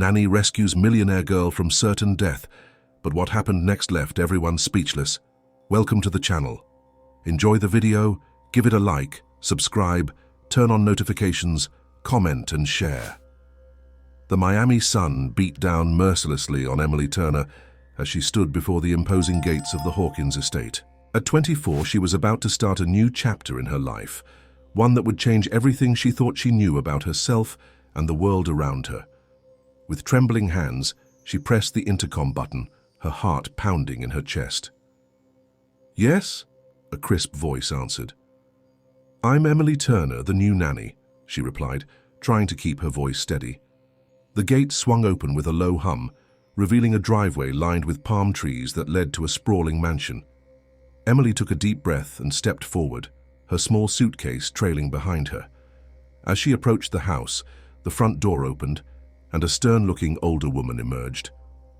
Nanny rescues millionaire girl from certain death, but what happened next left everyone speechless. Welcome to the channel. Enjoy the video, give it a like, subscribe, turn on notifications, comment and share. The Miami sun beat down mercilessly on Emily Turner as she stood before the imposing gates of the Hawkins estate. At 24, she was about to start a new chapter in her life, one that would change everything she thought she knew about herself and the world around her. With trembling hands, she pressed the intercom button, her heart pounding in her chest. "Yes?" a crisp voice answered. "I'm Emily Turner, the new nanny," she replied, trying to keep her voice steady. The gate swung open with a low hum, revealing a driveway lined with palm trees that led to a sprawling mansion. Emily took a deep breath and stepped forward, her small suitcase trailing behind her. As she approached the house, the front door opened, and a stern-looking older woman emerged.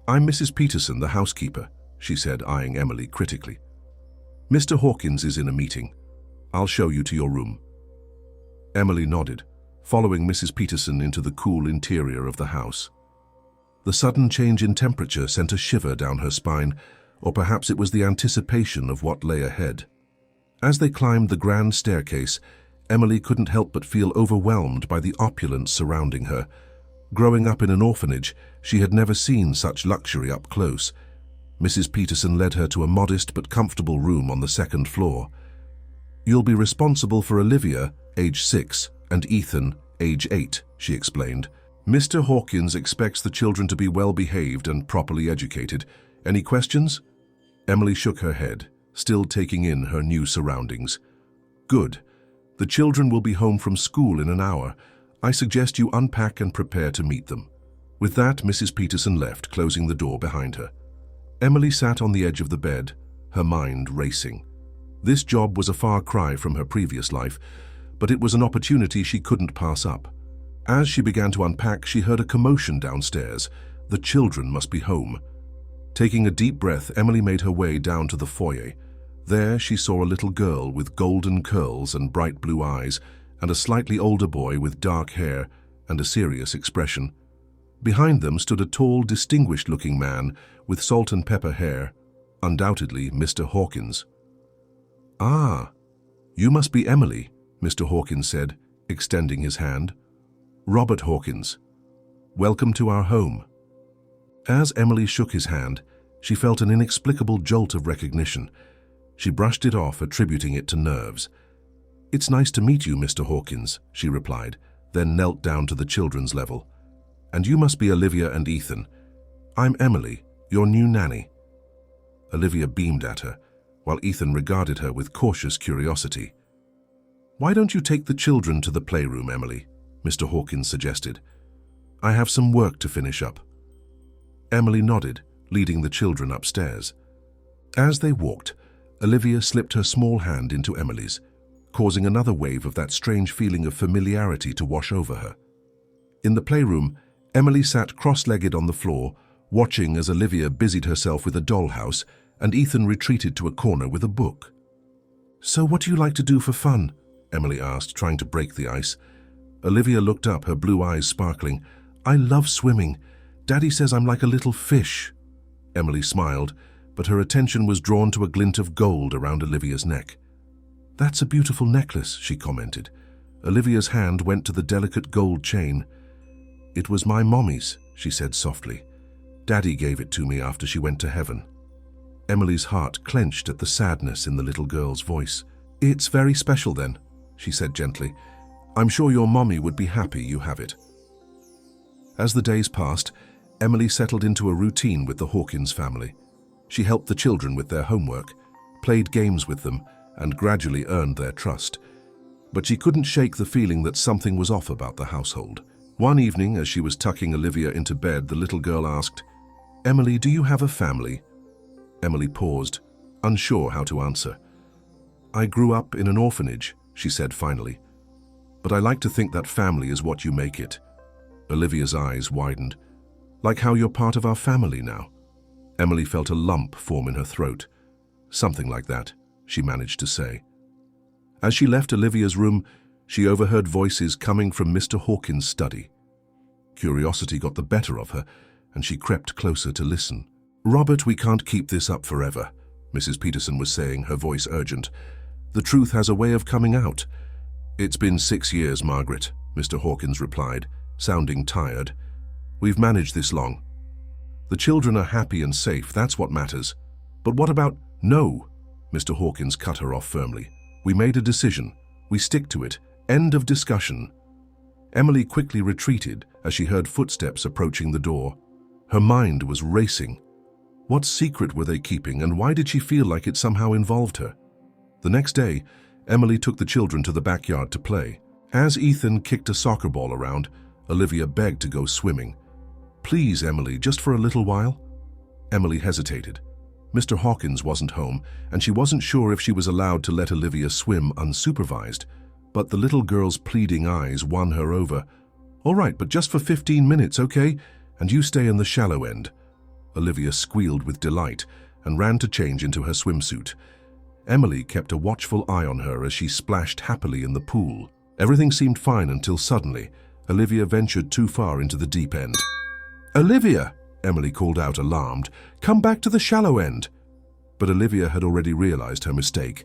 "I'm Mrs. Peterson, the housekeeper," she said, eyeing Emily critically. "Mr. Hawkins is in a meeting. I'll show you to your room." Emily nodded, following Mrs. Peterson into the cool interior of the house. The sudden change in temperature sent a shiver down her spine, or perhaps it was the anticipation of what lay ahead. As they climbed the grand staircase, Emily couldn't help but feel overwhelmed by the opulence surrounding her. Growing up in an orphanage, she had never seen such luxury up close. Mrs. Peterson led her to a modest but comfortable room on the second floor. "You'll be responsible for Olivia, age 6, and Ethan, age 8, she explained. "Mr. Hawkins expects the children to be well-behaved and properly educated. Any questions?" Emily shook her head, still taking in her new surroundings. "Good. The children will be home from school in an hour. I suggest you unpack and prepare to meet them." With that, Mrs. Peterson left, closing the door behind her. Emily sat on the edge of the bed, her mind racing. This job was a far cry from her previous life, but it was an opportunity she couldn't pass up. As she began to unpack, she heard a commotion downstairs. The children must be home. Taking a deep breath, Emily made her way down to the foyer. There she saw a little girl with golden curls and bright blue eyes, and a slightly older boy with dark hair and a serious expression. Behind them stood a tall, distinguished-looking man with salt and pepper hair, undoubtedly Mr. Hawkins. "Ah, you must be Emily," Mr. Hawkins said, extending his hand. "Robert Hawkins. Welcome to our home." As Emily shook his hand, she felt an inexplicable jolt of recognition. She brushed it off, attributing it to nerves. "It's nice to meet you, Mr. Hawkins," she replied, then knelt down to the children's level. "And you must be Olivia and Ethan. I'm Emily, your new nanny." Olivia beamed at her, while Ethan regarded her with cautious curiosity. "Why don't you take the children to the playroom, Emily?" Mr. Hawkins suggested. "I have some work to finish up." Emily nodded, leading the children upstairs. As they walked, Olivia slipped her small hand into Emily's, causing another wave of that strange feeling of familiarity to wash over her. In the playroom, Emily sat cross-legged on the floor, watching as Olivia busied herself with a dollhouse and Ethan retreated to a corner with a book. "So what do you like to do for fun?" Emily asked, trying to break the ice. Olivia looked up, her blue eyes sparkling. "I love swimming. Daddy says I'm like a little fish." Emily smiled, but her attention was drawn to a glint of gold around Olivia's neck. "That's a beautiful necklace," she commented. Olivia's hand went to the delicate gold chain. "It was my mommy's," she said softly. "Daddy gave it to me after she went to heaven." Emily's heart clenched at the sadness in the little girl's voice. "It's very special then," she said gently. "I'm sure your mommy would be happy you have it." As the days passed, Emily settled into a routine with the Hawkins family. She helped the children with their homework, played games with them, and gradually earned their trust. But she couldn't shake the feeling that something was off about the household. One evening, as she was tucking Olivia into bed, the little girl asked, "Emily, do you have a family?" Emily paused, unsure how to answer. "I grew up in an orphanage," she said finally. "But I like to think that family is what you make it." Olivia's eyes widened. "Like how you're part of our family now?" Emily felt a lump form in her throat. "Something like that," she managed to say. As she left Olivia's room, she overheard voices coming from Mr. Hawkins' study. Curiosity got the better of her, and she crept closer to listen. "Robert, we can't keep this up forever," Mrs. Peterson was saying, her voice urgent. "The truth has a way of coming out." "It's been 6 years, Margaret," Mr. Hawkins replied, sounding tired. "We've managed this long. The children are happy and safe, that's what matters. But what about—" "No," Mr. Hawkins cut her off firmly. "We made a decision. We stick to it. End of discussion." Emily quickly retreated as she heard footsteps approaching the door. Her mind was racing. What secret were they keeping, and why did she feel like it somehow involved her? The next day, Emily took the children to the backyard to play. As Ethan kicked a soccer ball around, Olivia begged to go swimming. "Please, Emily, just for a little while." Emily hesitated. Mr. Hawkins wasn't home, and she wasn't sure if she was allowed to let Olivia swim unsupervised, but the little girl's pleading eyes won her over. "All right, but just for 15 minutes, okay? And you stay in the shallow end." Olivia squealed with delight and ran to change into her swimsuit. Emily kept a watchful eye on her as she splashed happily in the pool. Everything seemed fine until suddenly, Olivia ventured too far into the deep end. "Olivia!" Emily called out, alarmed. "Come back to the shallow end." But Olivia had already realized her mistake.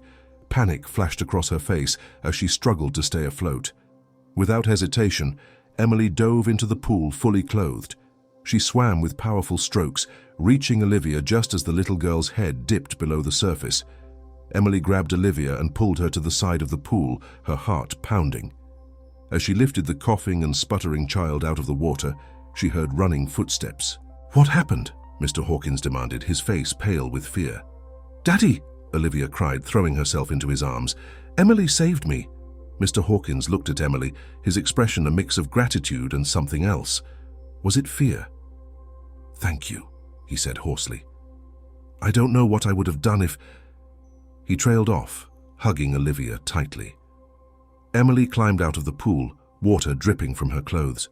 Panic flashed across her face as she struggled to stay afloat. Without hesitation, Emily dove into the pool fully clothed. She swam with powerful strokes, reaching Olivia just as the little girl's head dipped below the surface. Emily grabbed Olivia and pulled her to the side of the pool, her heart pounding. As she lifted the coughing and sputtering child out of the water, she heard running footsteps. "What happened?" Mr. Hawkins demanded, his face pale with fear. "Daddy!" Olivia cried, throwing herself into his arms. "Emily saved me." Mr. Hawkins looked at Emily, his expression a mix of gratitude and something else. Was it fear? "Thank you," he said hoarsely. "I don't know what I would have done if—" He trailed off, hugging Olivia tightly. Emily climbed out of the pool, water dripping from her clothes.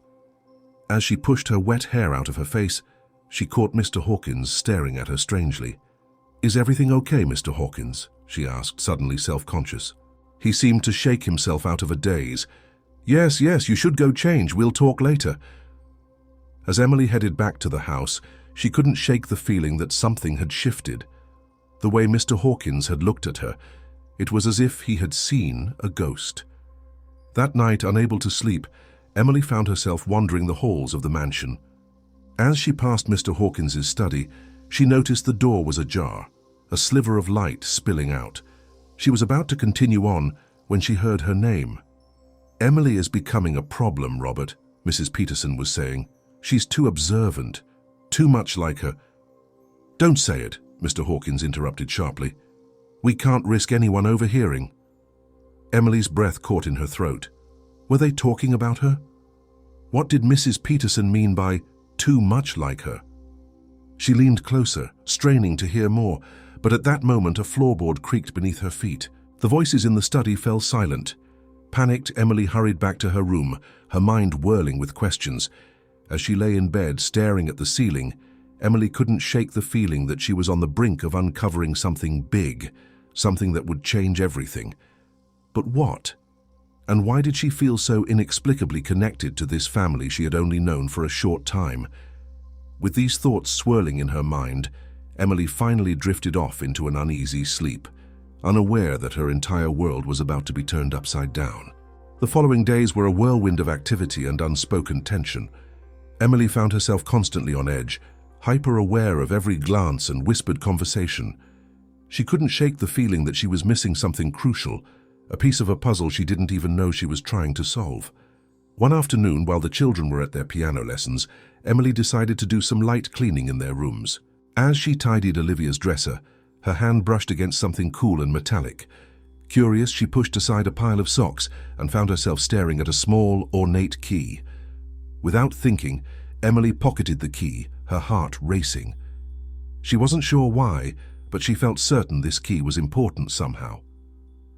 As she pushed her wet hair out of her face, she caught Mr. Hawkins staring at her strangely. "Is everything okay, Mr. Hawkins?" she asked, suddenly self-conscious. He seemed to shake himself out of a daze. Yes, you should go change. We'll talk later." As Emily headed back to the house, she couldn't shake the feeling that something had shifted. The way Mr. Hawkins had looked at her, it was as if he had seen a ghost. That night, unable to sleep, Emily found herself wandering the halls of the mansion. As she passed Mr. Hawkins's study, she noticed the door was ajar, a sliver of light spilling out. She was about to continue on when she heard her name. "Emily is becoming a problem, Robert," Mrs. Peterson was saying. "She's too observant, too much like her—" "Don't say it," Mr. Hawkins interrupted sharply. "We can't risk anyone overhearing." Emily's breath caught in her throat. Were they talking about her? What did Mrs. Peterson mean by too much like her? She leaned closer, straining to hear more, but at that moment a floorboard creaked beneath her feet. The voices in the study fell silent. Panicked, Emily hurried back to her room, her mind whirling with questions. As she lay in bed, staring at the ceiling, Emily couldn't shake the feeling that she was on the brink of uncovering something big, something that would change everything. But what? And why did she feel so inexplicably connected to this family she had only known for a short time? With these thoughts swirling in her mind, Emily finally drifted off into an uneasy sleep, unaware that her entire world was about to be turned upside down. The following days were a whirlwind of activity and unspoken tension. Emily found herself constantly on edge, hyper-aware of every glance and whispered conversation. She couldn't shake the feeling that she was missing something crucial, a piece of a puzzle she didn't even know she was trying to solve. One afternoon, while the children were at their piano lessons, Emily decided to do some light cleaning in their rooms. As she tidied Olivia's dresser, her hand brushed against something cool and metallic. Curious, she pushed aside a pile of socks and found herself staring at a small, ornate key. Without thinking, Emily pocketed the key, her heart racing. She wasn't sure why, but she felt certain this key was important somehow.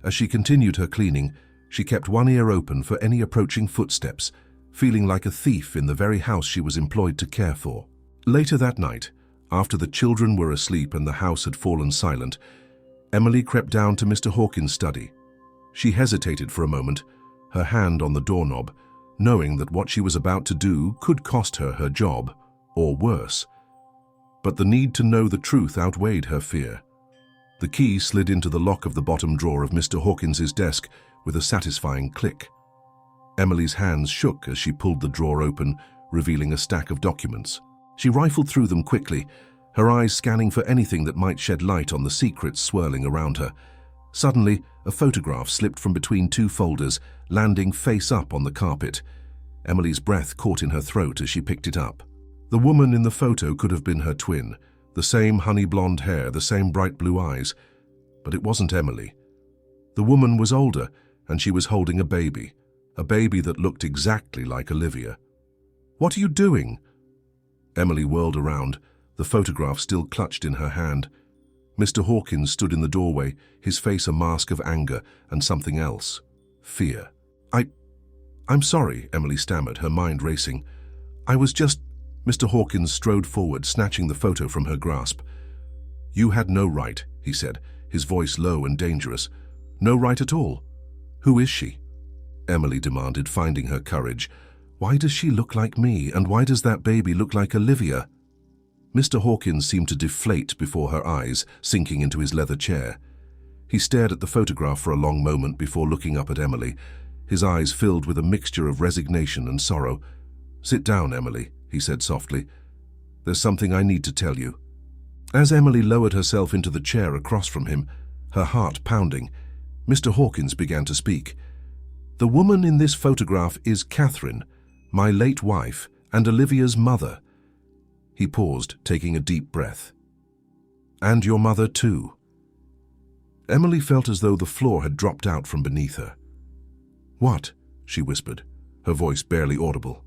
As she continued her cleaning, she kept one ear open for any approaching footsteps, feeling like a thief in the very house she was employed to care for. Later that night, after the children were asleep and the house had fallen silent, Emily crept down to Mr. Hawkins' study. She hesitated for a moment, her hand on the doorknob, knowing that what she was about to do could cost her her job, or worse. But the need to know the truth outweighed her fear. The key slid into the lock of the bottom drawer of Mr. Hawkins's desk with a satisfying click. Emily's hands shook as she pulled the drawer open, revealing a stack of documents. She rifled through them quickly, her eyes scanning for anything that might shed light on the secrets swirling around her. Suddenly, a photograph slipped from between two folders, landing face up on the carpet. Emily's breath caught in her throat as she picked it up. The woman in the photo could have been her twin, the same honey blonde hair, the same bright blue eyes. But it wasn't Emily. The woman was older, and she was holding a baby that looked exactly like Olivia. "What are you doing?" Emily whirled around, the photograph still clutched in her hand. Mr. Hawkins stood in the doorway, his face a mask of anger and something else, fear. I'm sorry," Emily stammered, her mind racing. "I was just—" Mr. Hawkins strode forward, snatching the photo from her grasp. "You had no right," he said, his voice low and dangerous. "No right at all. Who is she?" Emily demanded, finding her courage. "Why does she look like me, and why does that baby look like Olivia?" Mr. Hawkins seemed to deflate before her eyes, sinking into his leather chair. He stared at the photograph for a long moment before looking up at Emily, his eyes filled with a mixture of resignation and sorrow. "Sit down, Emily," he said softly. "There's something I need to tell you." As Emily lowered herself into the chair across from him, her heart pounding, Mr. Hawkins began to speak. "The woman in this photograph is Catherine, my late wife, and Olivia's mother." He paused, taking a deep breath. "And your mother too." Emily felt as though the floor had dropped out from beneath her. "What?" she whispered, her voice barely audible.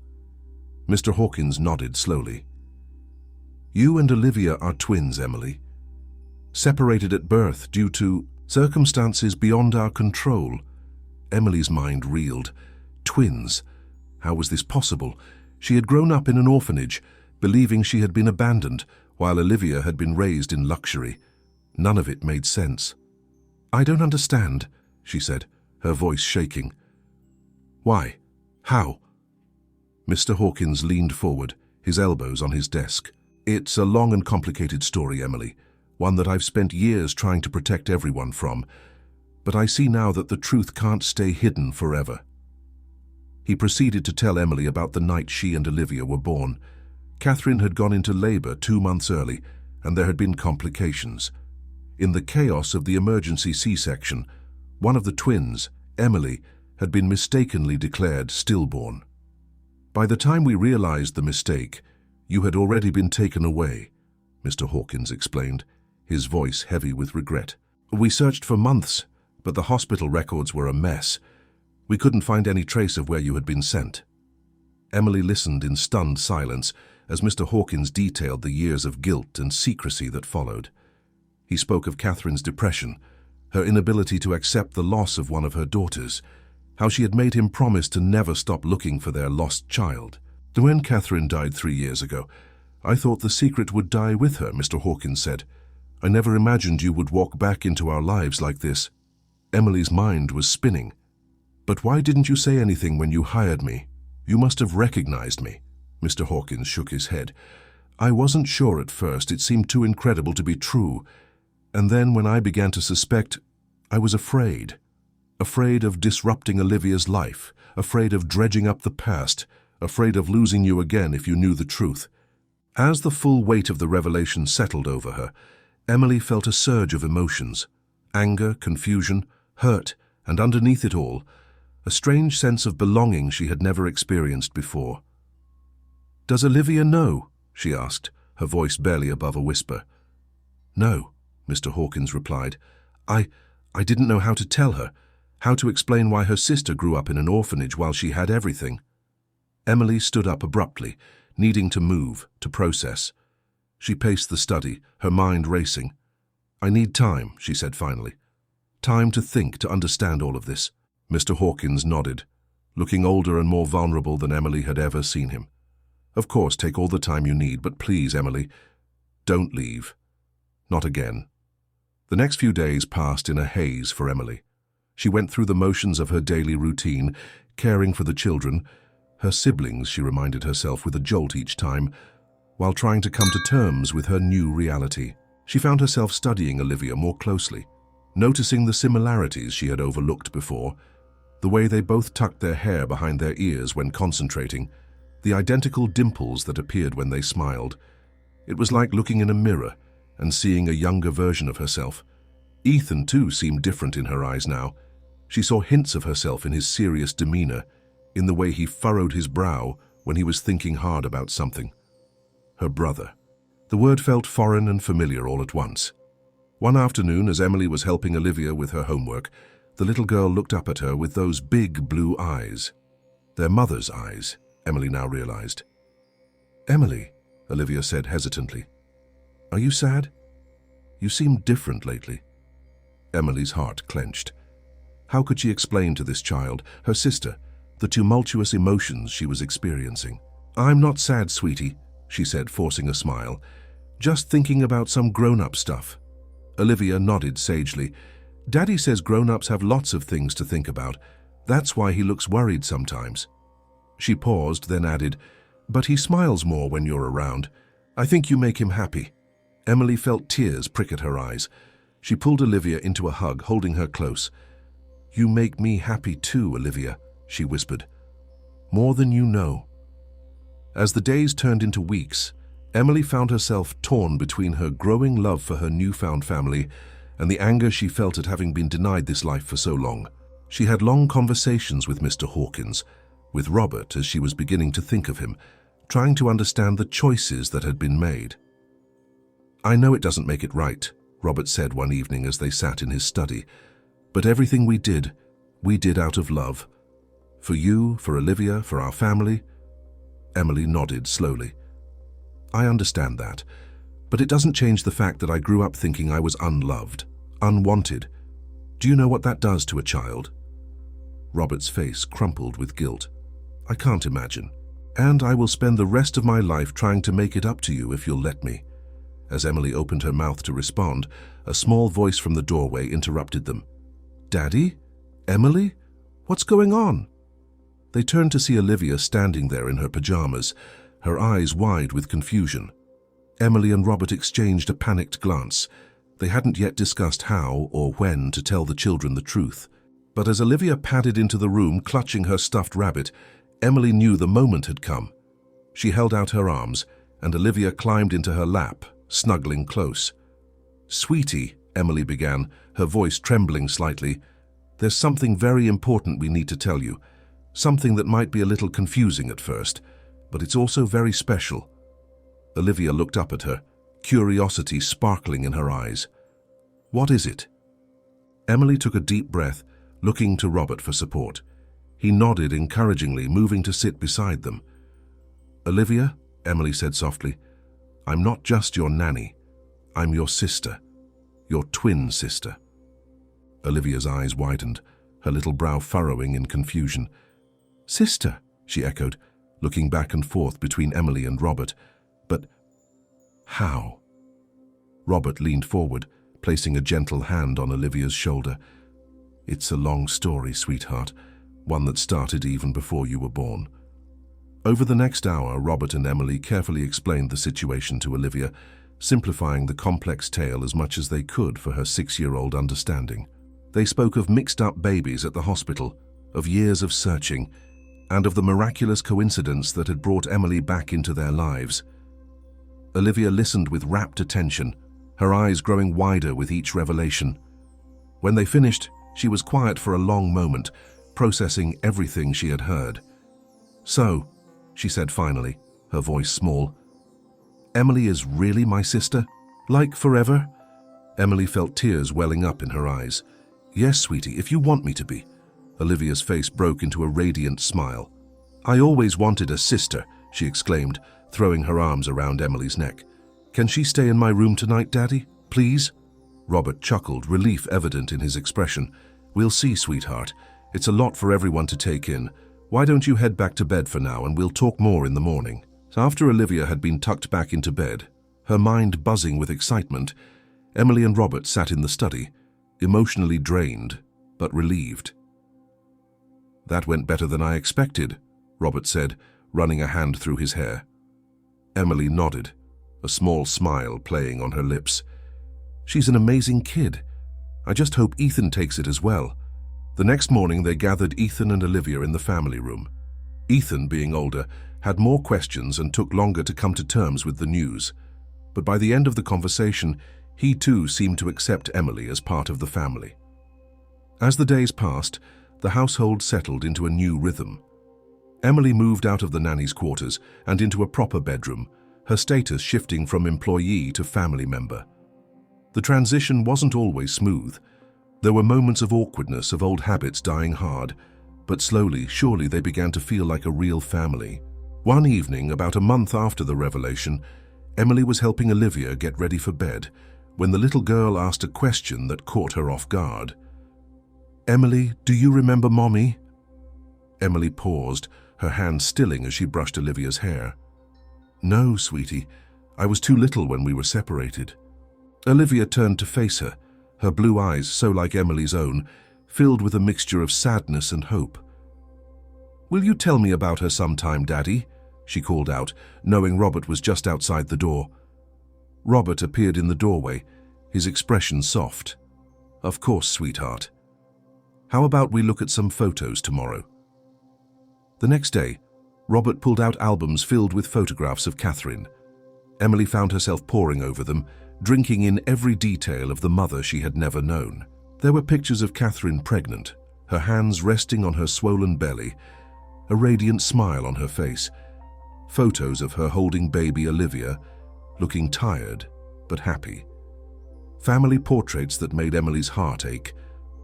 Mr. Hawkins nodded slowly. "You and Olivia are twins, Emily. Separated at birth due to circumstances beyond our control." Emily's mind reeled. Twins? How was this possible? She had grown up in an orphanage, believing she had been abandoned, while Olivia had been raised in luxury. None of it made sense. "I don't understand," she said, her voice shaking. "Why? How?" Mr. Hawkins leaned forward, his elbows on his desk. "It's a long and complicated story, Emily, one that I've spent years trying to protect everyone from. But I see now that the truth can't stay hidden forever." He proceeded to tell Emily about the night she and Olivia were born. Catherine had gone into labor 2 months early, and there had been complications. In the chaos of the emergency C-section, one of the twins, Emily, had been mistakenly declared stillborn. "By the time we realized the mistake, you had already been taken away," Mr. Hawkins explained, his voice heavy with regret. "We searched for months, but the hospital records were a mess. We couldn't find any trace of where you had been sent." Emily listened in stunned silence as Mr. Hawkins detailed the years of guilt and secrecy that followed. He spoke of Catherine's depression, her inability to accept the loss of one of her daughters, how she had made him promise to never stop looking for their lost child. "When Catherine died 3 years ago, I thought the secret would die with her," Mr. Hawkins said. "I never imagined you would walk back into our lives like this." Emily's mind was spinning. "But why didn't you say anything when you hired me? You must have recognized me." Mr. Hawkins shook his head. "I wasn't sure at first. It seemed too incredible to be true. And then when I began to suspect, I was afraid. Afraid of disrupting Olivia's life, afraid of dredging up the past, afraid of losing you again if you knew the truth." As the full weight of the revelation settled over her, Emily felt a surge of emotions. Anger, confusion, hurt, and underneath it all, a strange sense of belonging she had never experienced before. "Does Olivia know?" she asked, her voice barely above a whisper. "No," Mr. Hawkins replied. I didn't know how to tell her, how to explain why her sister grew up in an orphanage while she had everything." Emily stood up abruptly, needing to move, to process. She paced the study, her mind racing. "I need time," she said finally. "Time to think, to understand all of this." Mr. Hawkins nodded, looking older and more vulnerable than Emily had ever seen him. "Of course, take all the time you need, but please, Emily, don't leave. Not again." The next few days passed in a haze for Emily. She went through the motions of her daily routine, caring for the children, Her siblings, she reminded herself with a jolt each time, while trying to come to terms with her new reality. She found herself studying Olivia more closely, noticing the similarities she had overlooked before, the way they both tucked their hair behind their ears when concentrating, the identical dimples that appeared when they smiled. It was like looking in a mirror and seeing a younger version of herself. Ethan, too, seemed different in her eyes now. She saw hints of herself in his serious demeanor, in the way he furrowed his brow when he was thinking hard about something. Her brother. The word felt foreign and familiar all at once. One afternoon, as Emily was helping Olivia with her homework, the little girl looked up at her with those big blue eyes. Their mother's eyes, Emily now realized. "Emily," Olivia said hesitantly, "are you sad? You seem different lately." Emily's heart clenched. How could she explain to this child, her sister, the tumultuous emotions she was experiencing? "I'm not sad, sweetie," she said, forcing a smile. "Just thinking about some grown-up stuff." Olivia nodded sagely. "Daddy says grown-ups have lots of things to think about. That's why he looks worried sometimes." She paused, then added, "But he smiles more when you're around. I think you make him happy." Emily felt tears prick at her eyes. She pulled Olivia into a hug, holding her close. "You make me happy too, Olivia," she whispered. "More than you know." As the days turned into weeks, Emily found herself torn between her growing love for her newfound family and the anger she felt at having been denied this life for so long. She had long conversations with Mr. Hawkins, with Robert as she was beginning to think of him, trying to understand the choices that had been made. "I know it doesn't make it right," Robert said one evening as they sat in his study, "but everything we did out of love. For you, for Olivia, for our family." Emily nodded slowly. "I understand that, but it doesn't change the fact that I grew up thinking I was unloved, unwanted. Do you know what that does to a child?" Robert's face crumpled with guilt. "I can't imagine. And I will spend the rest of my life trying to make it up to you if you'll let me." As Emily opened her mouth to respond, a small voice from the doorway interrupted them. "Daddy? Emily? What's going on?" They turned to see Olivia standing there in her pajamas, her eyes wide with confusion. Emily and Robert exchanged a panicked glance. They hadn't yet discussed how or when to tell the children the truth. But as Olivia padded into the room, clutching her stuffed rabbit, Emily knew the moment had come. She held out her arms, and Olivia climbed into her lap, snuggling close. "Sweetie," Emily began, her voice trembling slightly, "there's something very important we need to tell you. Something that might be a little confusing at first, but it's also very special." Olivia looked up at her, curiosity sparkling in her eyes. "What is it?" Emily took a deep breath, looking to Robert for support. He nodded encouragingly, moving to sit beside them. "Olivia," Emily said softly, "I'm not just your nanny. I'm your sister, your twin sister." Olivia's eyes widened, her little brow furrowing in confusion. "Sister," she echoed, looking back and forth between Emily and Robert. "But how?" Robert leaned forward, placing a gentle hand on Olivia's shoulder. "It's a long story, sweetheart, one that started even before you were born." Over the next hour, Robert and Emily carefully explained the situation to Olivia, simplifying the complex tale as much as they could for her 6-year-old understanding. They spoke of mixed-up babies at the hospital, of years of searching, and of the miraculous coincidence that had brought Emily back into their lives. Olivia listened with rapt attention, her eyes growing wider with each revelation. When they finished, she was quiet for a long moment, processing everything she had heard. "So," she said finally, her voice small, "Emily is really my sister? Like forever?" Emily felt tears welling up in her eyes. "Yes, sweetie, if you want me to be." Olivia's face broke into a radiant smile. "I always wanted a sister," she exclaimed, throwing her arms around Emily's neck. "Can she stay in my room tonight, Daddy? Please?" Robert chuckled, relief evident in his expression. "We'll see, sweetheart. It's a lot for everyone to take in. Why don't you head back to bed for now and we'll talk more in the morning?" After Olivia had been tucked back into bed, her mind buzzing with excitement, Emily and Robert sat in the study, emotionally drained, but relieved. "That went better than I expected," Robert said, running a hand through his hair. Emily nodded, a small smile playing on her lips. She's an amazing kid. I just hope Ethan takes it as well. The next morning they gathered Ethan and Olivia in the family room. Ethan, being older, had more questions and took longer to come to terms with the news. But by the end of the conversation, he too seemed to accept Emily as part of the family. As the days passed, the household settled into a new rhythm. Emily moved out of the nanny's quarters and into a proper bedroom, her status shifting from employee to family member. The transition wasn't always smooth. There were moments of awkwardness, of old habits dying hard, but slowly, surely they began to feel like a real family. One evening, about a month after the revelation, Emily was helping Olivia get ready for bed when the little girl asked a question that caught her off guard. "Emily, do you remember Mommy?" Emily paused, her hand stilling as she brushed Olivia's hair. "No, sweetie. I was too little when we were separated." Olivia turned to face her, her blue eyes, so like Emily's own, filled with a mixture of sadness and hope. "Will you tell me about her sometime, Daddy?" she called out, knowing Robert was just outside the door. Robert appeared in the doorway, his expression soft. "Of course, sweetheart. How about we look at some photos tomorrow?" The next day, Robert pulled out albums filled with photographs of Catherine. Emily found herself poring over them, drinking in every detail of the mother she had never known. There were pictures of Catherine pregnant, her hands resting on her swollen belly, a radiant smile on her face. Photos of her holding baby Olivia, looking tired but happy. Family portraits that made Emily's heart ache,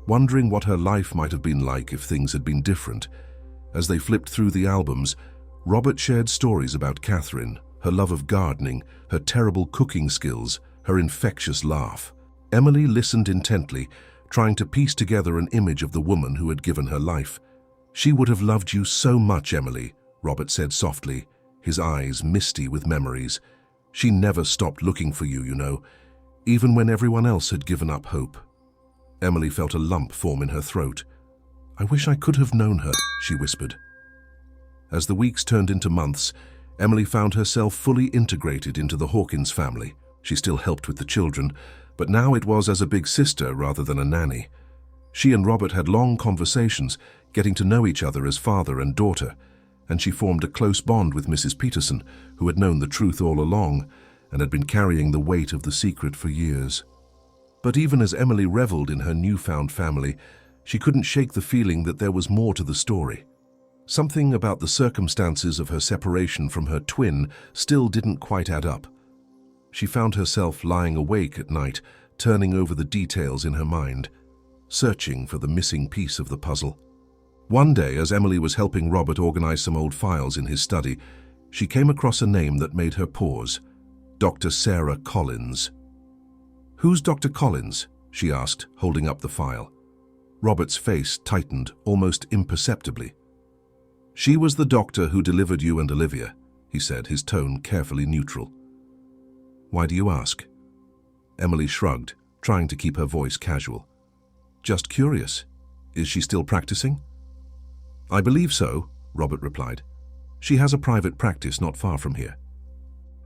wondering what her life might have been like if things had been different. As they flipped through the albums, Robert shared stories about Catherine, her love of gardening, her terrible cooking skills, her infectious laugh. Emily listened intently, trying to piece together an image of the woman who had given her life. "She would have loved you so much, Emily," Robert said softly, his eyes misty with memories. "She never stopped looking for you, you know, even when everyone else had given up hope." Emily felt a lump form in her throat. "I wish I could have known her," she whispered. As the weeks turned into months, Emily found herself fully integrated into the Hawkins family. She still helped with the children, but now it was as a big sister rather than a nanny. She and Robert had long conversations, getting to know each other as father and daughter, and she formed a close bond with Mrs. Peterson, who had known the truth all along and had been carrying the weight of the secret for years. But even as Emily reveled in her newfound family, she couldn't shake the feeling that there was more to the story. Something about the circumstances of her separation from her twin still didn't quite add up. She found herself lying awake at night, turning over the details in her mind, searching for the missing piece of the puzzle. One day, as Emily was helping Robert organize some old files in his study, she came across a name that made her pause: Dr. Sarah Collins. "Who's Dr. Collins?" she asked, holding up the file. Robert's face tightened almost imperceptibly. "She was the doctor who delivered you and Olivia," he said, his tone carefully neutral. "Why do you ask?" Emily shrugged, trying to keep her voice casual. "Just curious. Is she still practicing?" "I believe so," Robert replied. "She has a private practice not far from here."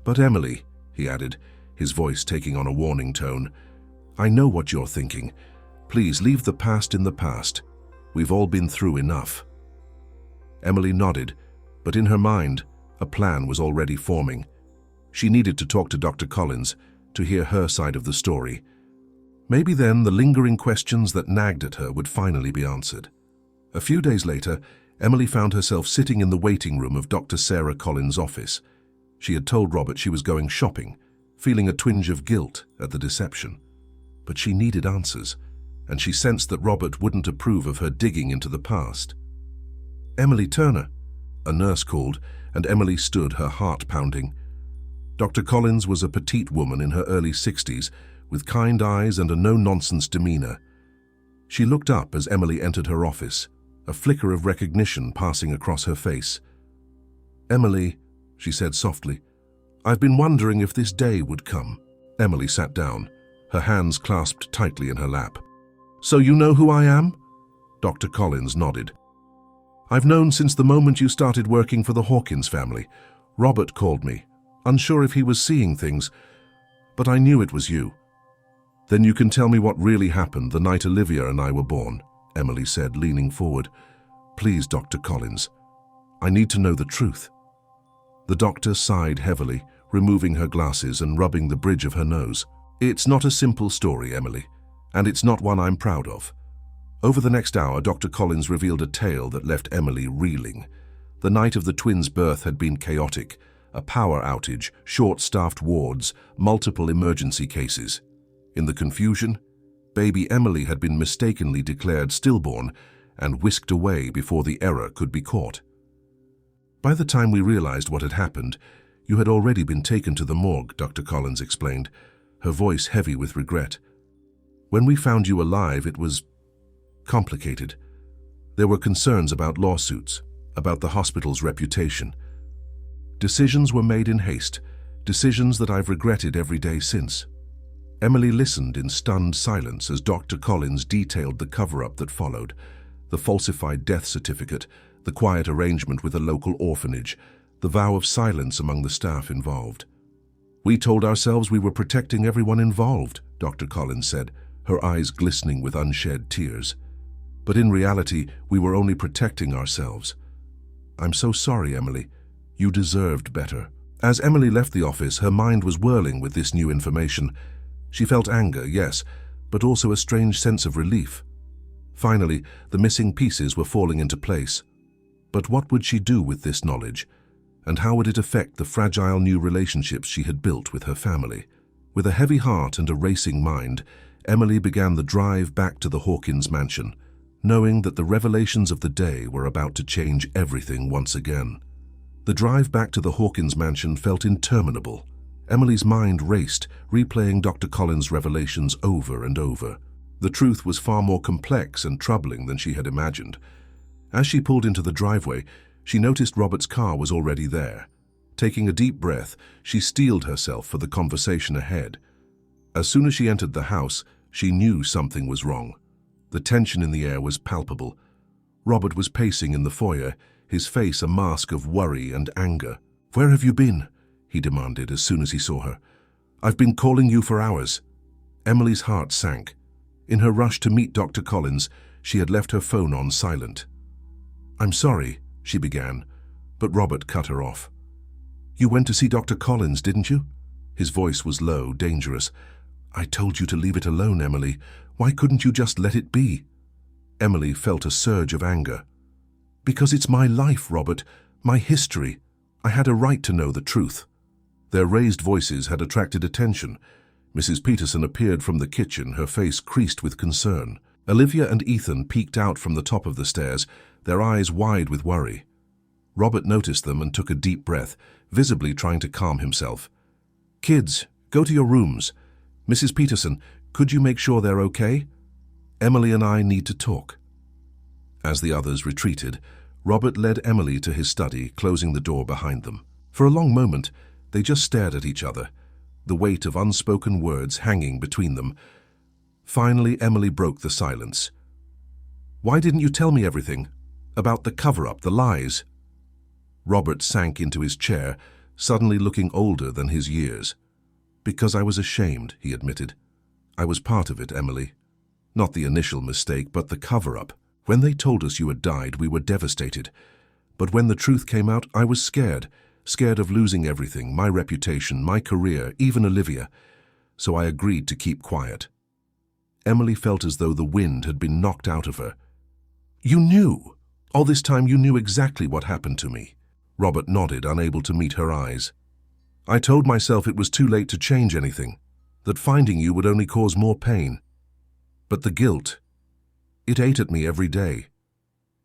"But Emily," he added, his voice taking on a warning tone, "I know what you're thinking. Please leave the past in the past. We've all been through enough." Emily nodded, but in her mind, a plan was already forming. She needed to talk to Dr. Collins, to hear her side of the story. Maybe then the lingering questions that nagged at her would finally be answered. A few days later, Emily found herself sitting in the waiting room of Dr. Sarah Collins' office. She had told Robert she was going shopping, feeling a twinge of guilt at the deception. But she needed answers, and she sensed that Robert wouldn't approve of her digging into the past. "Emily Turner," a nurse called, and Emily stood, her heart pounding. Dr. Collins was a petite woman in her early 60s, with kind eyes and a no-nonsense demeanor. She looked up as Emily entered her office, a flicker of recognition passing across her face. "Emily," she said softly, "I've been wondering if this day would come." Emily sat down, her hands clasped tightly in her lap. "So you know who I am?" Dr. Collins nodded. I've known since the moment you started working for the Hawkins family. Robert called me, unsure if he was seeing things, but I knew it was you. Then you can tell me what really happened the night Olivia and I were born, Emily said, leaning forward. Please, Dr. Collins. I need to know the truth. The doctor sighed heavily, removing her glasses and rubbing the bridge of her nose. It's not a simple story, Emily, and it's not one I'm proud of. Over the next hour, Dr. Collins revealed a tale that left Emily reeling. The night of the twins' birth had been chaotic. A power outage, short-staffed wards, multiple emergency cases. In the confusion, baby Emily had been mistakenly declared stillborn and whisked away before the error could be caught. By the time we realized what had happened, you had already been taken to the morgue, Dr. Collins explained, her voice heavy with regret. When we found you alive, it was complicated. There were concerns about lawsuits, about the hospital's reputation. Decisions were made in haste, decisions that I've regretted every day since. Emily listened in stunned silence as Dr. Collins detailed the cover-up that followed, the falsified death certificate, the quiet arrangement with a local orphanage, the vow of silence among the staff involved. We told ourselves we were protecting everyone involved, Dr. Collins said, her eyes glistening with unshed tears. But in reality, we were only protecting ourselves. I'm so sorry, Emily. You deserved better. As Emily left the office, her mind was whirling with this new information. She felt anger, yes, but also a strange sense of relief. Finally, the missing pieces were falling into place. But what would she do with this knowledge? And how would it affect the fragile new relationships she had built with her family? With a heavy heart and a racing mind, Emily began the drive back to the Hawkins mansion, knowing that the revelations of the day were about to change everything once again. The drive back to the Hawkins mansion felt interminable. Emily's mind raced, replaying Dr. Collins' revelations over and over. The truth was far more complex and troubling than she had imagined. As she pulled into the driveway, she noticed Robert's car was already there. Taking a deep breath, she steeled herself for the conversation ahead. As soon as she entered the house, she knew something was wrong. The tension in the air was palpable. Robert was pacing in the foyer, his face a mask of worry and anger. "Where have you been?" he demanded as soon as he saw her. "I've been calling you for hours." Emily's heart sank. In her rush to meet Dr. Collins, she had left her phone on silent. "I'm sorry," she began, but Robert cut her off. "You went to see Dr. Collins, didn't you?" His voice was low, dangerous. "I told you to leave it alone, Emily. Why couldn't you just let it be?" Emily felt a surge of anger. "Because it's my life, Robert, my history. I had a right to know the truth." Their raised voices had attracted attention. Mrs. Peterson appeared from the kitchen, her face creased with concern. Olivia and Ethan peeked out from the top of the stairs, their eyes wide with worry. Robert noticed them and took a deep breath, visibly trying to calm himself. "Kids, go to your rooms. Mrs. Peterson, could you make sure they're okay? Emily and I need to talk." As the others retreated, Robert led Emily to his study, closing the door behind them. For a long moment, they just stared at each other, the weight of unspoken words hanging between them. Finally, Emily broke the silence. "Why didn't you tell me everything? About the cover-up, the lies?" Robert sank into his chair, suddenly looking older than his years. "Because I was ashamed," he admitted. "I was part of it, Emily. Not the initial mistake, but the cover-up. When they told us you had died, we were devastated. But when the truth came out, I was scared of losing everything, my reputation, my career, even Olivia. So I agreed to keep quiet." Emily felt as though the wind had been knocked out of her. "You knew? All this time you knew exactly what happened to me?" Robert nodded, unable to meet her eyes. "I told myself it was too late to change anything, that finding you would only cause more pain. But the guilt, it ate at me every day.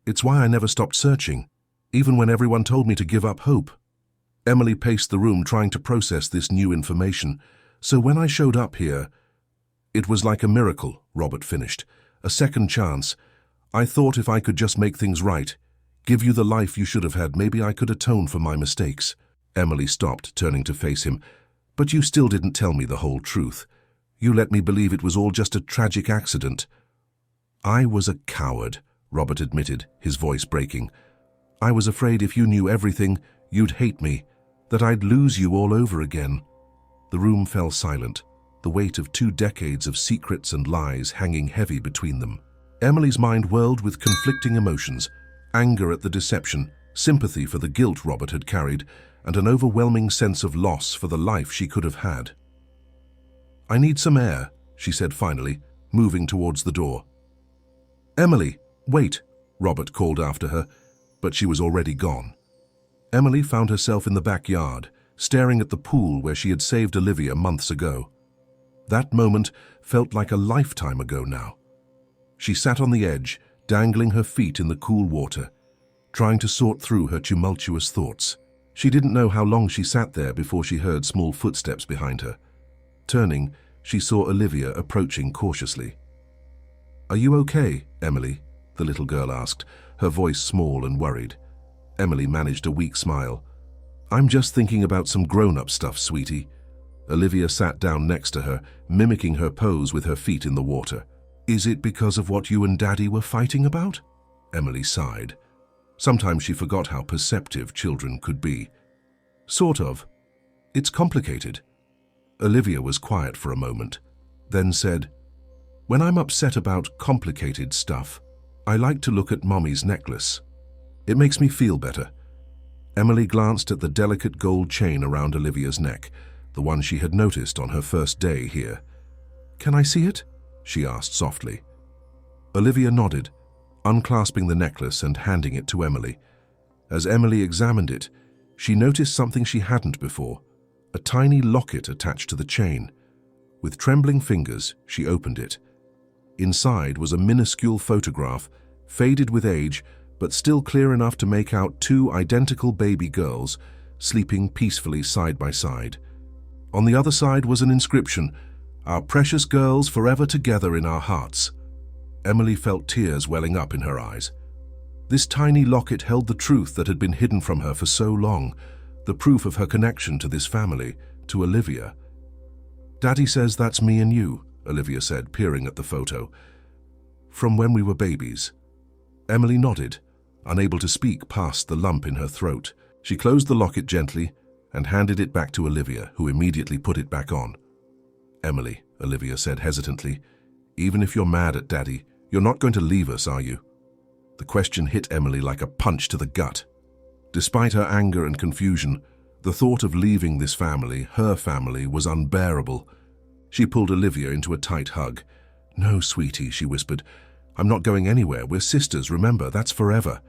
It's why I never stopped searching, even when everyone told me to give up hope." Emily paced the room trying to process this new information. "So when I showed up here, it was like a miracle," Robert finished. "A second chance. I thought if I could just make things right, give you the life you should have had, maybe I could atone for my mistakes." Emily stopped, turning to face him. "But you still didn't tell me the whole truth. You let me believe it was all just a tragic accident." "I was a coward," Robert admitted, his voice breaking. I was afraid if you knew everything, you'd hate me, that I'd lose you all over again." The room fell silent, the weight of 2 decades of secrets and lies hanging heavy between them. Emily's mind whirled with conflicting emotions, anger at the deception, sympathy for the guilt Robert had carried, and an overwhelming sense of loss for the life she could have had. "I need some air," she said finally, moving towards the door. "Emily, wait," Robert called after her, but she was already gone. Emily found herself in the backyard, staring at the pool where she had saved Olivia months ago. That moment felt like a lifetime ago now. She sat on the edge, dangling her feet in the cool water, trying to sort through her tumultuous thoughts. She didn't know how long she sat there before she heard small footsteps behind her. Turning, she saw Olivia approaching cautiously. "Are you okay, Emily?" the little girl asked, her voice small and worried. Emily managed a weak smile. "I'm just thinking about some grown-up stuff, sweetie." Olivia sat down next to her, mimicking her pose with her feet in the water. "Is it because of what you and Daddy were fighting about?" Emily sighed. Sometimes she forgot how perceptive children could be. "Sort of. It's complicated." Olivia was quiet for a moment, then said, "When I'm upset about complicated stuff, I like to look at Mommy's necklace. It makes me feel better." Emily glanced at the delicate gold chain around Olivia's neck, the one she had noticed on her first day here. "Can I see it?" she asked softly. Olivia nodded, unclasping the necklace and handing it to Emily. As Emily examined it, she noticed something she hadn't before, a tiny locket attached to the chain. With trembling fingers, she opened it. Inside was a minuscule photograph, faded with age, but still clear enough to make out 2 identical baby girls sleeping peacefully side by side. On the other side was an inscription, "Our precious girls forever together in our hearts." Emily felt tears welling up in her eyes. This tiny locket held the truth that had been hidden from her for so long, the proof of her connection to this family, to Olivia. "Daddy says that's me and you," Olivia said, peering at the photo. "From when we were babies." Emily nodded, unable to speak past the lump in her throat. She closed the locket gently and handed it back to Olivia, who immediately put it back on. "Emily," Olivia said hesitantly, "even if you're mad at Daddy, you're not going to leave us, are you?" The question hit Emily like a punch to the gut. Despite her anger and confusion, the thought of leaving this family, her family, was unbearable. She pulled Olivia into a tight hug. "No, sweetie," she whispered. "I'm not going anywhere. We're sisters, remember, that's forever."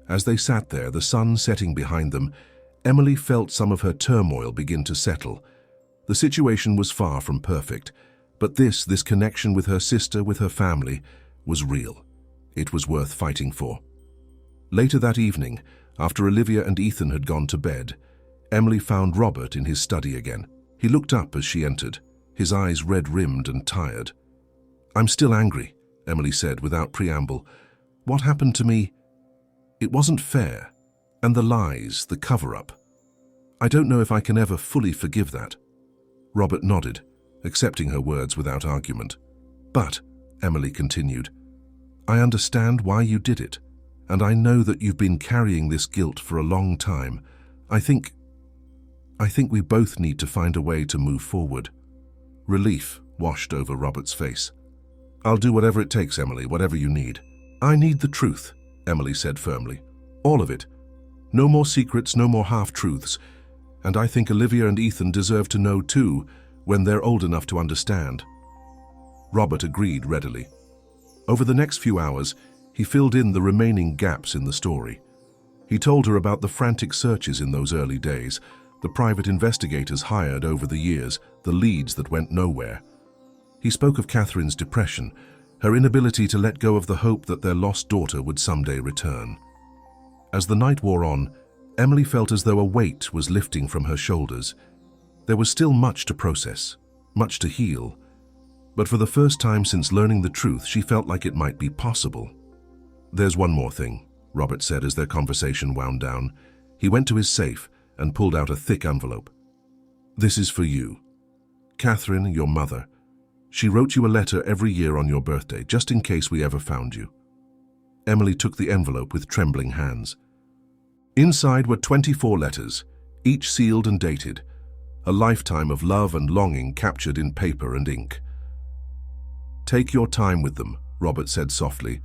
As they sat there, the sun setting behind them, Emily felt some of her turmoil begin to settle. The situation was far from perfect, but this connection with her sister, with her family, was real. It was worth fighting for. Later that evening, after Olivia and Ethan had gone to bed, Emily found Robert in his study again. He looked up as she entered, his eyes red-rimmed and tired. "I'm still angry," Emily said without preamble. "What happened to me? It wasn't fair. And the lies, the cover-up. I don't know if I can ever fully forgive that." Robert nodded, accepting her words without argument. "But," Emily continued, "I understand why you did it, and I know that you've been carrying this guilt for a long time. I think we both need to find a way to move forward." Relief washed over Robert's face. "I'll do whatever it takes, Emily, whatever you need." "I need the truth," Emily said firmly. "All of it. No more secrets, no more half-truths. And I think Olivia and Ethan deserve to know too, when they're old enough to understand." Robert agreed readily. Over the next few hours, he filled in the remaining gaps in the story. He told her about the frantic searches in those early days, the private investigators hired over the years, the leads that went nowhere. He spoke of Catherine's depression, her inability to let go of the hope that their lost daughter would someday return. As the night wore on, Emily felt as though a weight was lifting from her shoulders. There was still much to process, much to heal, but for the first time since learning the truth, she felt like it might be possible. "There's one more thing," Robert said as their conversation wound down. He went to his safe and pulled out a thick envelope. "This is for you. Catherine, your mother. She wrote you a letter every year on your birthday, just in case we ever found you." Emily took the envelope with trembling hands. Inside were 24 letters, each sealed and dated, a lifetime of love and longing captured in paper and ink. "Take your time with them," Robert said softly.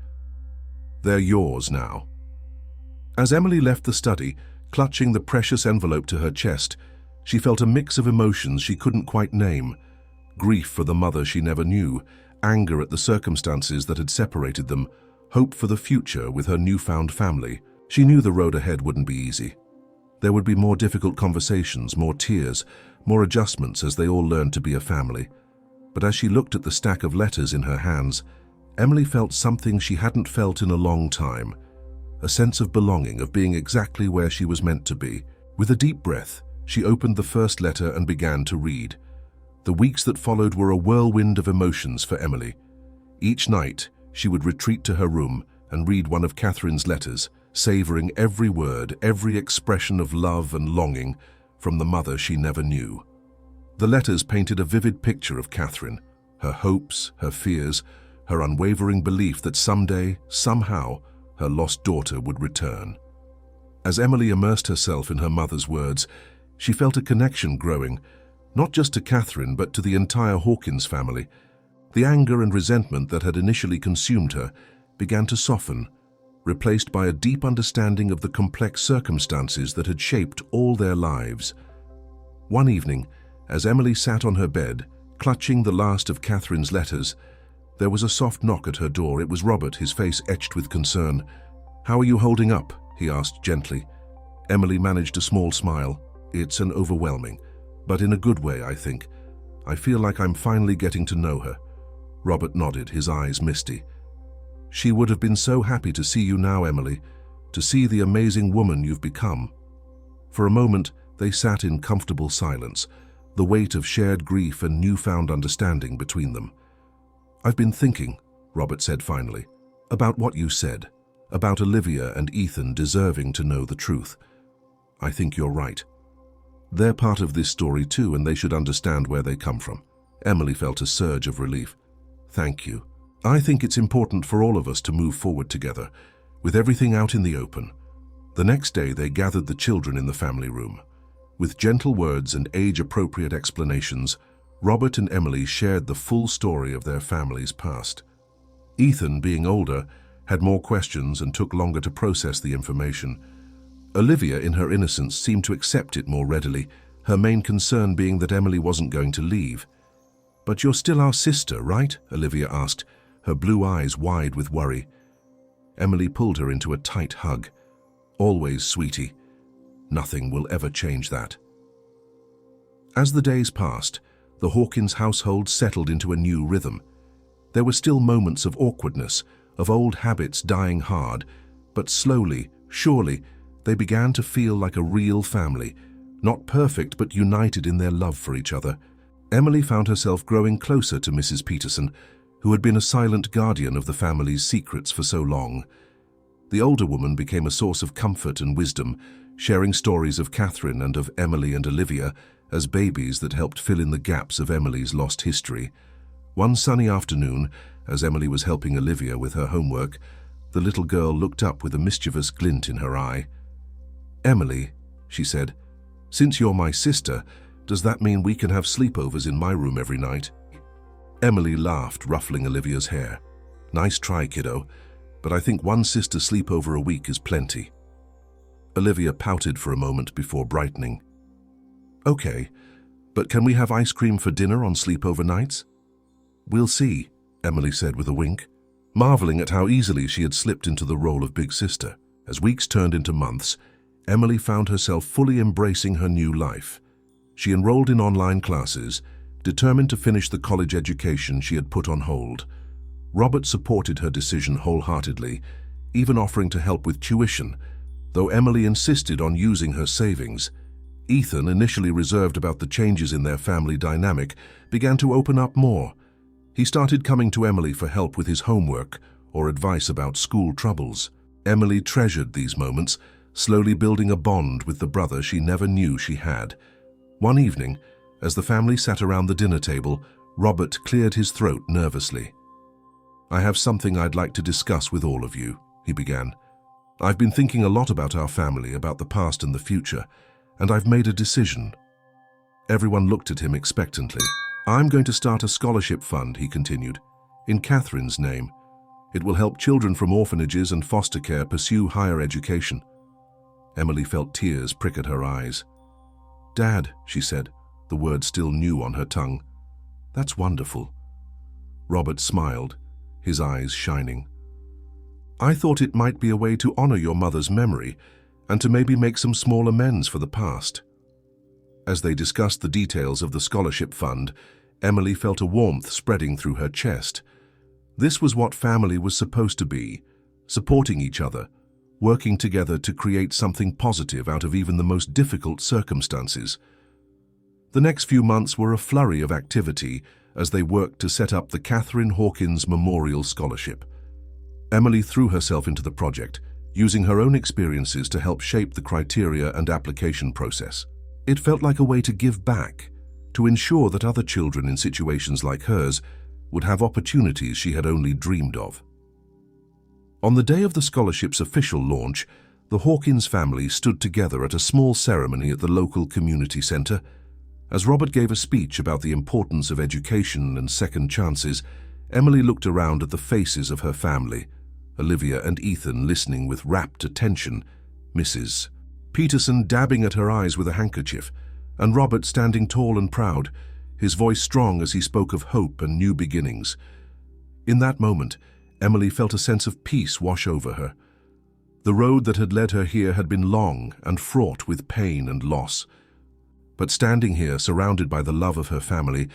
"They're yours now." As Emily left the study, clutching the precious envelope to her chest, she felt a mix of emotions she couldn't quite name. Grief for the mother she never knew, anger at the circumstances that had separated them, hope for the future with her newfound family. She knew the road ahead wouldn't be easy. There would be more difficult conversations, more tears, more adjustments as they all learned to be a family. But as she looked at the stack of letters in her hands, Emily felt something she hadn't felt in a long time, a sense of belonging, of being exactly where she was meant to be. With a deep breath, she opened the first letter and began to read. The weeks that followed were a whirlwind of emotions for Emily. Each night, she would retreat to her room and read one of Catherine's letters, savoring every word, every expression of love and longing from the mother she never knew. The letters painted a vivid picture of Catherine, her hopes, her fears, her unwavering belief that someday, somehow, her lost daughter would return. As Emily immersed herself in her mother's words, she felt a connection growing, not just to Catherine but to the entire Hawkins family. The anger and resentment that had initially consumed her began to soften, replaced by a deep understanding of the complex circumstances that had shaped all their lives. One evening, as Emily sat on her bed, clutching the last of Catherine's letters, there was a soft knock at her door. It was Robert, his face etched with concern. "How are you holding up?" he asked gently. Emily managed a small smile. "It's an overwhelming, but in a good way, I think. I feel like I'm finally getting to know her." Robert nodded, his eyes misty. "She would have been so happy to see you now, Emily, to see the amazing woman you've become." For a moment, they sat in comfortable silence, the weight of shared grief and newfound understanding between them. "I've been thinking," Robert said finally, "about what you said, about Olivia and Ethan deserving to know the truth. I think you're right. They're part of this story too, and they should understand where they come from." Emily felt a surge of relief. "Thank you. I think it's important for all of us to move forward together, with everything out in the open." The next day they gathered the children in the family room. With gentle words and age-appropriate explanations, Robert and Emily shared the full story of their family's past. Ethan, being older, had more questions and took longer to process the information. Olivia, in her innocence, seemed to accept it more readily, her main concern being that Emily wasn't going to leave. "But you're still our sister, right?" Olivia asked, her blue eyes wide with worry. Emily pulled her into a tight hug. "Always, sweetie. Nothing will ever change that." As the days passed, the Hawkins household settled into a new rhythm. There were still moments of awkwardness, of old habits dying hard, but slowly, surely, they began to feel like a real family, not perfect but united in their love for each other. Emily found herself growing closer to Mrs. Peterson, who had been a silent guardian of the family's secrets for so long. The older woman became a source of comfort and wisdom, sharing stories of Catherine and of Emily and Olivia as babies that helped fill in the gaps of Emily's lost history. One sunny afternoon, as Emily was helping Olivia with her homework, the little girl looked up with a mischievous glint in her eye. "Emily," she said, "since you're my sister, does that mean we can have sleepovers in my room every night?" Emily laughed, ruffling Olivia's hair. "Nice try, kiddo, but I think one sister sleepover a week is plenty." Olivia pouted for a moment before brightening. "Okay, but can we have ice cream for dinner on sleepover nights?" "We'll see," Emily said with a wink, marveling at how easily she had slipped into the role of big sister. As weeks turned into months, Emily found herself fully embracing her new life. She enrolled in online classes, determined to finish the college education she had put on hold. Robert supported her decision wholeheartedly, even offering to help with tuition, though Emily insisted on using her savings. Ethan, initially reserved about the changes in their family dynamic, began to open up more. He started coming to Emily for help with his homework or advice about school troubles. Emily treasured these moments, slowly building a bond with the brother she never knew she had. One evening, as the family sat around the dinner table, Robert cleared his throat nervously. "I have something I'd like to discuss with all of you," he began. I've been thinking a lot about our family, about the past and the future, and I've made a decision. Everyone looked at him expectantly. I'm going to start a scholarship fund, he continued, in Catherine's name. It will help children from orphanages and foster care pursue higher education. Emily felt tears prick at her eyes. Dad, she said, the word still new on her tongue. That's wonderful. Robert smiled, his eyes shining. I thought it might be a way to honor your mother's memory and to maybe make some small amends for the past. As they discussed the details of the scholarship fund, Emily felt a warmth spreading through her chest. This was what family was supposed to be, supporting each other, working together to create something positive out of even the most difficult circumstances. The next few months were a flurry of activity as they worked to set up the Catherine Hawkins Memorial Scholarship. Emily threw herself into the project, using her own experiences to help shape the criteria and application process. It felt like a way to give back, to ensure that other children in situations like hers would have opportunities she had only dreamed of. On the day of the scholarship's official launch, the Hawkins family stood together at a small ceremony at the local community center. As Robert gave a speech about the importance of education and second chances, Emily looked around at the faces of her family, Olivia and Ethan listening with rapt attention, Mrs. Peterson dabbing at her eyes with a handkerchief, and Robert standing tall and proud, his voice strong as he spoke of hope and new beginnings. In that moment, Emily felt a sense of peace wash over her. The road that had led her here had been long and fraught with pain and loss. But standing here, surrounded by the love of her family,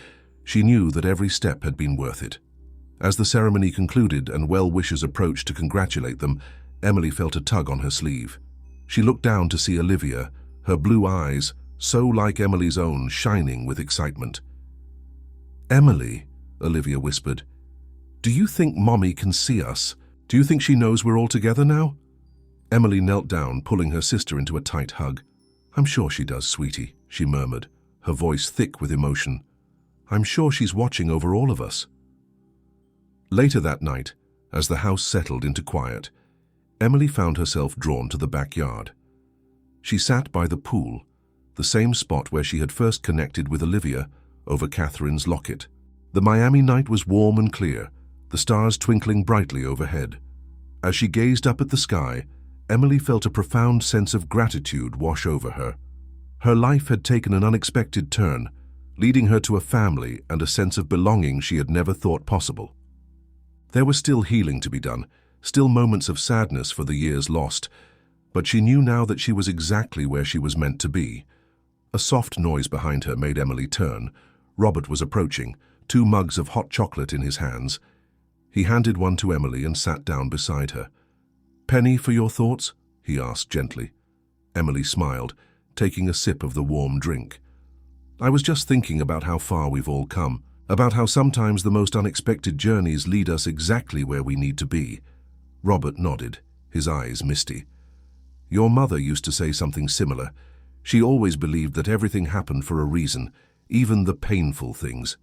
she knew that every step had been worth it. As the ceremony concluded and well-wishers approached to congratulate them, Emily felt a tug on her sleeve. She looked down to see Olivia, her blue eyes, so like Emily's own, shining with excitement. Emily, Olivia whispered, do you think Mommy can see us? Do you think she knows we're all together now? Emily knelt down, pulling her sister into a tight hug. I'm sure she does, sweetie, she murmured, her voice thick with emotion. I'm sure she's watching over all of us. Later that night, as the house settled into quiet, Emily found herself drawn to the backyard. She sat by the pool, the same spot where she had first connected with Olivia over Catherine's locket. The Miami night was warm and clear, the stars twinkling brightly overhead. As she gazed up at the sky, Emily felt a profound sense of gratitude wash over her. Her life had taken an unexpected turn, leading her to a family and a sense of belonging she had never thought possible. There was still healing to be done, still moments of sadness for the years lost, but she knew now that she was exactly where she was meant to be. A soft noise behind her made Emily turn. Robert was approaching, 2 mugs of hot chocolate in his hands. He handed one to Emily and sat down beside her. Penny for your thoughts? He asked gently. Emily smiled, taking a sip of the warm drink. I was just thinking about how far we've all come, about how sometimes the most unexpected journeys lead us exactly where we need to be. Robert nodded, his eyes misty. Your mother used to say something similar. She always believed that everything happened for a reason, even the painful things.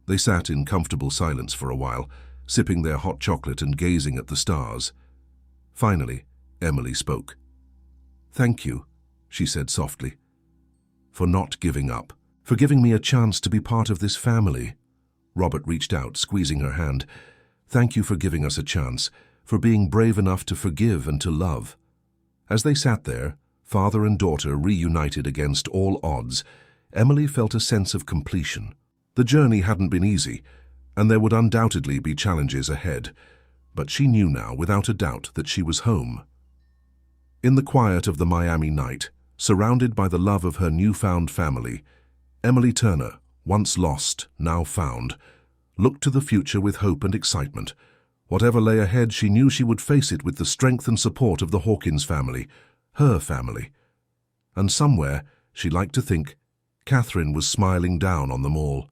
They sat in comfortable silence for a while, sipping their hot chocolate and gazing at the stars. Finally, Emily spoke. Thank you, she said softly, for not giving up, for giving me a chance to be part of this family. Robert reached out, squeezing her hand. Thank you for giving us a chance, for being brave enough to forgive and to love. As they sat there, father and daughter reunited against all odds, Emily felt a sense of completion. The journey hadn't been easy, and there would undoubtedly be challenges ahead, but she knew now, without a doubt, that she was home. In the quiet of the Miami night, surrounded by the love of her newfound family, Emily Turner, once lost, now found, looked to the future with hope and excitement. Whatever lay ahead, she knew she would face it with the strength and support of the Hawkins family, her family. And somewhere, she liked to think, Catherine was smiling down on them all.